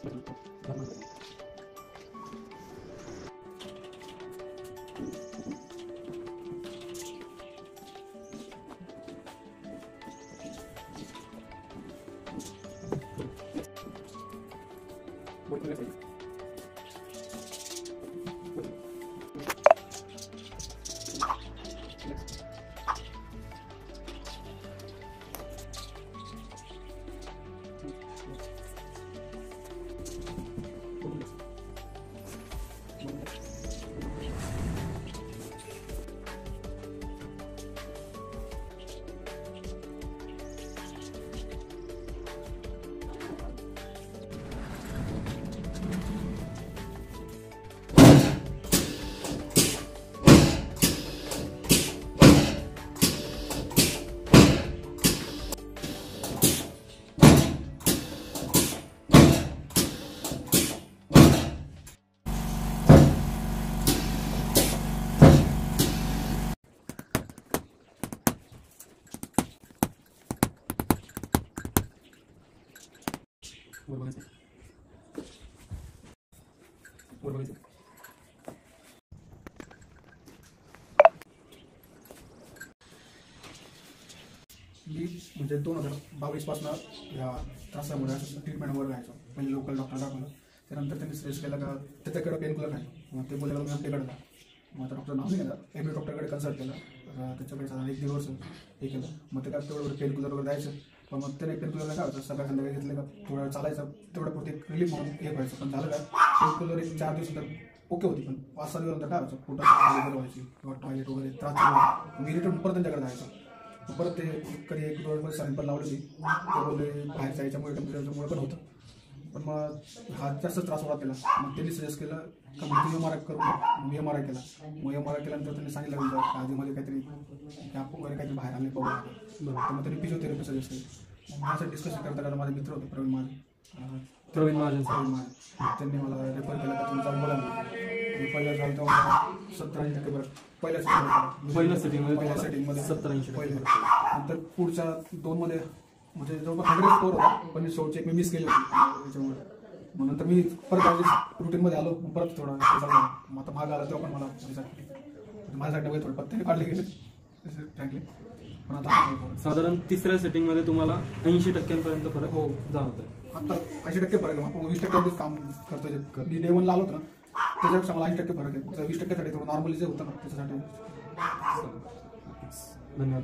मी म्हणजे 2022 पासून या त्रासामुळे ट्रीटमेंटवर राहायचो. म्हणजे लोकल डॉक्टर दाखवलं, त्यानंतर त्यांनी सजेस्ट केलं का त्याच्याकडे पेनकिलर नाही. मग ते बोलले मी आपल्याकडे जा. मग आता डॉक्टर नाव नाही घेणार, एमडी डॉक्टरकडे कन्सल्ट केलं. त्याच्याकडे साधारण 1-1.5 वर्ष हे केलं. मग ते काय तेवढं पेनकिलर वगैरे द्यायचं. पण मग त्याने पेनकिलरला काय होतं, सकाळ संध्याकाळी घेतलं का थोडं चालायचं, तेवढं पुरते रिलीफ म्हणून हे व्हायचं. पण झालं काय, पेनकिलर 1-4 दिवस तर ओके होती, पण 5-6 दिवस नंतर काय व्हायचं, पोटात वगैरे व्हायची किंवा टॉयलेट वगैरे त्रास. मी रिटर्न परत त्यांच्याकडे जायचं. परत ते कधी 1-2 वेळेस सॅम्पल लावले होती. ते बोलले बाहेर जायच्यामुळे टेम्परेचरमुळे पण होतं. पण मग हा जास्त त्रास होता त्याला. मग त्यांनी सजेस्ट केलं का मग MRI करून. मग MRI केला. मग MRI केल्यानंतर त्यांनी सांगितलं आधीमध्ये काहीतरी गॅप वगैरे काहीतरी बाहेर आले बघा. तर मग त्यांनी फिजिओथेरपी सजेस्ट केली. मग माझं डिस्कशन करता करता माझे मित्र होते प्रवीण महाजन. त्यांनी मला रेफर केलं का तुम्ही जाऊन बोला. पहिलं झालं तेव्हा 70-80% बरं. पहिल्या सेटिंगमध्ये 70-80% पहिलं. नंतर पुढच्या 2 मध्ये म्हणजे जवळपास 100 स्कोर होता, पण शेवटचे एक मी मिस केली होती त्याच्यामुळे. मग नंतर मी परत रुटीनमध्ये आलो. परत थोडा मग आता माग आला तेव्हा पण मला माझ्यासाठी वगैरे थोडे पत्ते काढले गेले फ्रँकली. पण आता साधारण 3ऱ्या सेटिंगमध्ये तुम्हाला 80% फरक हो जाणवतोय. आता 80% फरक आहे. 20% काम करतो. मी Day 1 ला आलो होतो ना, त्याच्यापेक्षा मला 80% फरक आहे. 20%साठी थोडं नॉर्मली जे होतं ना त्याच्यासाठी. धन्यवाद.